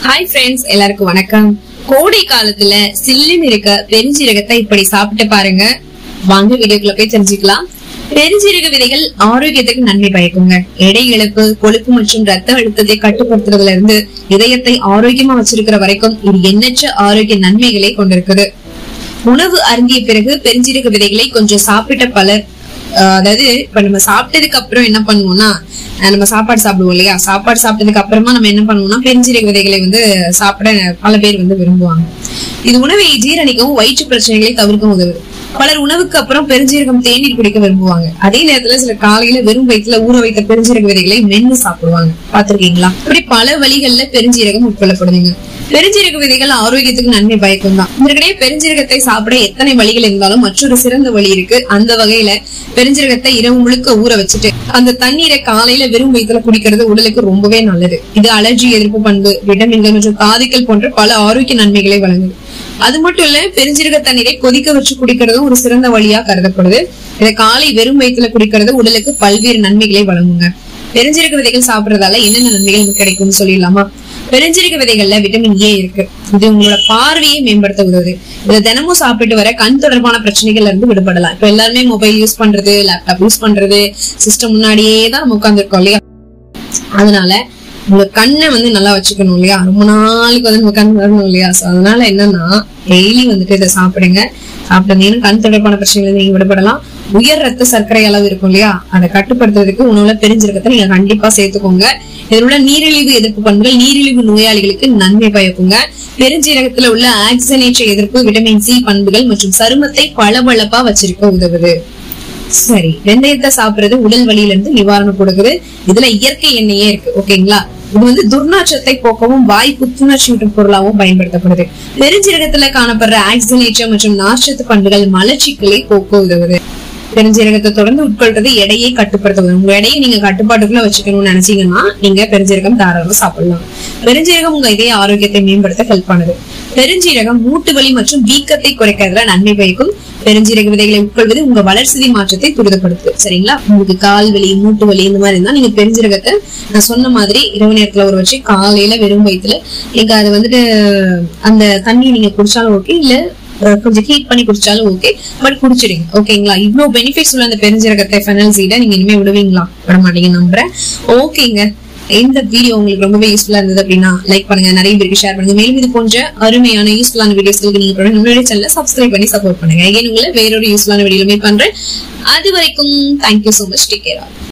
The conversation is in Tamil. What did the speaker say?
ஹாய் ஃப்ரெண்ட்ஸ், எல்லாருக்கும் வணக்கம். கோடை காலத்துல சில்லுன்னு இருக்க பெருஞ்சீரகத்தை இப்படி சாப்பிட்டு பாருங்க. வாங்க வீடியோக்குள்ள போய் தெரிஞ்சுக்கலாம். பெருஞ்சீரக விதைகள் ஆரோக்கியத்துக்கு நன்மை பயக்குங்க. எடை இழப்பு, கொழுப்பு மற்றும் ரத்த அழுத்தத்தை கட்டுப்படுத்துறதுல இருந்து இதயத்தை ஆரோக்கியமா வச்சிருக்கிற வரைக்கும் இது எண்ணற்ற ஆரோக்கிய நன்மைகளை கொண்டிருக்குது. உணவு அருந்திய பிறகு பெருஞ்சீரக விதைகளை கொஞ்சம் சாப்பிட்ட பலர், அதாவது இப்ப நம்ம சாப்பிட்டதுக்கு அப்புறம் என்ன பண்ணுவோம்னா, நம்ம சாப்பாடு சாப்பிடுவோம் இல்லையா, சாப்பாடு சாப்பிட்டதுக்கு அப்புறமா நம்ம என்ன பண்ணுவோம்னா பெருஞ்சீரக விதைகளை சாப்பிட பல பேர் விரும்புவாங்க. இது உணவை ஜீரணிக்கவும் வயிற்று பிரச்சனைகளை தவிர்க்கவும் உதவுது. பலர் உணவுக்கு அப்புறம் பெருஞ்சீரகம் தேநீர் குடிக்க விரும்புவாங்க. அதே நேரத்துல சில காலையில வெறும் வயிற்றுல ஊற வைத்த பெருஞ்சீரக விதைகளை மென்னு சாப்பிடுவாங்க. பாத்திருக்கீங்களா? இப்படி பல வழிகள்ல பெருஞ்சீரகம் உட்கொள்ளப்படுதுங்க. பெருஞ்சீரக விதைகள் ஆரோக்கியத்துக்கு நன்மை பயக்கும் தான். இதற்கிடையே பெருஞ்சீரகத்தை சாப்பிட எத்தனை வழிகள் இருந்தாலும் மற்றொரு சிறந்த வழி இருக்கு. அந்த வகையில பெருஞ்சீரகத்தை இரவு முழுக்க ஊற வச்சுட்டு அந்த தண்ணீரை காலையில வெறும் வயிற்றுல குடிக்கிறது உடலுக்கு ரொம்பவே நல்லது. இது அலர்ஜி எதிர்ப்பு பண்பு, விட்டமின்கள் மற்றும் தாதுக்கள் போன்ற பல ஆரோக்கிய நன்மைகளை வழங்குது. அது மட்டும் இல்ல, பெருஞ்சீரக தண்ணீரை கொதிக்க வச்சு குடிக்கிறதும் ஒரு சிறந்த வழியா கருதப்படுது. இதை காலை வெறும் வயிற்றுல குடிக்கிறது உடலுக்கு பல்வேறு நன்மைகளை வழங்குங்க. பெருஞ்சீரக விதைகள் சாப்பிடறதால என்னென்ன நன்மைகள் கிடைக்கும்னு சொல்லிடலாமா? பெருஞ்சீரக விதைகள்ல விட்டமின் ஏ இருக்கு. இது உங்களோட பார்வையை மேம்படுத்த உதவுது. இதை தினமும் சாப்பிட்டு வர கண் தொடர்பான பிரச்சனைகள்ல இருந்து விடுபடலாம். இப்ப எல்லாருமே மொபைல் யூஸ் பண்றது, லேப்டாப் யூஸ் பண்றது, சிஸ்டம் முன்னாடியே தான் நம்ம உட்கார்ந்துருக்கோம் இல்லையா? அதனால உங்க கண்ணை நல்லா வச்சுக்கணும் இல்லையா? ரொம்ப நாளுக்கு உட்கார்ந்து வரணும் இல்லையா? அதனால என்னன்னா டெய்லி இதை சாப்பிடுங்க. சாப்பிட்டீங்கன்னா கண் தொடர்பான பிரச்சனைகள் நீங்க விடுபடலாம். உயர் ரத்த சர்க்கரை அளவு இருக்கும் இல்லையா, அதை கட்டுப்படுத்துறதுக்கு உணவுல பெருஞ்சீரகத்தை நீங்க கண்டிப்பா சேர்த்துக்கோங்க. இதில் உள்ள நீரிழிவு எதிர்ப்பு பண்புகள் நீரிழிவு நோயாளிகளுக்கு நன்மை பயக்குங்க. பெருஞ்சீரகத்துல உள்ள ஆக்சிஜனேற்ற எதிர்ப்பு, விட்டமின் சி பண்புகள் மற்றும் சருமத்தை பளபளப்பா வச்சிருக்க உதவுது. சரி, வெந்தயத்தை சாப்பிடுறது உடல் வலியில இருந்து நிவாரணம் கொடுக்குது. இதுல இயற்கை எண்ணெயே இருக்கு. ஓகேங்களா? இது துர்நாற்றத்தை போக்கவும் வாய் புத்துணர்ச்சி மற்றும் பொருளாகவும் பயன்படுத்தப்படுது. பெருஞ்சீரகத்துல காணப்படுற ஆக்சிஜனேற்ற மற்றும் நார்ச்சத்து பண்புகள் மலச்சிக்கலை போக்க உதவுது. பெருஞ்சீரகத்தை தொடர்ந்து உட்கொள்றது எடையை கட்டுப்படுத்துவது. உங்க எடையை நீங்க கட்டுப்பாட்டுக்குள்ள வச்சுக்கணும்னு நினைச்சீங்கன்னா நீங்க பெருஞ்சீரகம் தாராளமா சாப்பிடலாம். பெருஞ்சீரகம் உங்க இதய ஆரோக்கியத்தை மேம்படுத்த ஹெல்ப் பண்ணுது. பெருஞ்சீரகம் மூட்டு வலி மற்றும் வீக்கத்தை குறைக்கிறதுல நன்மை பயக்கும். பெருஞ்சீரக விதைகளை உட்கொள்வது உங்க வளர்சிதை மாற்றத்தை துரிதப்படுத்துது. சரிங்களா? உங்களுக்கு கால் வலி, மூட்டு வலி இந்த மாதிரி இருந்தா நீங்க பெருஞ்சீரகத்தை நான் சொன்ன மாதிரி இரவு நேரத்துல ஊற வச்சு காலையில வெறும் வயிற்றுல நீங்க அது அந்த தண்ணியை நீங்க குடிச்சாலும் ஓகே, இல்ல கொஞ்சம் ஹீட் பண்ணி குடிச்சாலும் ஓகே, பட் குடிச்சிடுங்க. ஓகேங்களா? இவ்வளவு பெனிஃபிட்ஸ் உள்ள அந்த பெருஞ்சீரகத்தை ஃபெனல் சீடை நீங்க இனிமே விடுவீங்களா? விட மாட்டீங்க நம்புறேன். ஓகேங்க, இந்த வீடியோ உங்களுக்கு ரொம்பவே யூஸ்ஃபுல்லா இருந்தது அப்படின்னா லைக் பண்ணுங்க, நிறைய பேருக்கு ஷேர் பண்ணுங்க. மேலும் இது போன்ற அருமையான யூஸ்ஃபுல்லான வீடியோஸ்க்கு நீங்க நம்மளுடைய சேனலை சப்ஸ்கிரைப் பண்ணி சப்போர்ட் பண்ணுங்க. உங்களை வேறொரு யூஸ்ஃபுல்லான வீடியோ மீட் பண்றேன். அது வரைக்கும் thank you so much. Take care.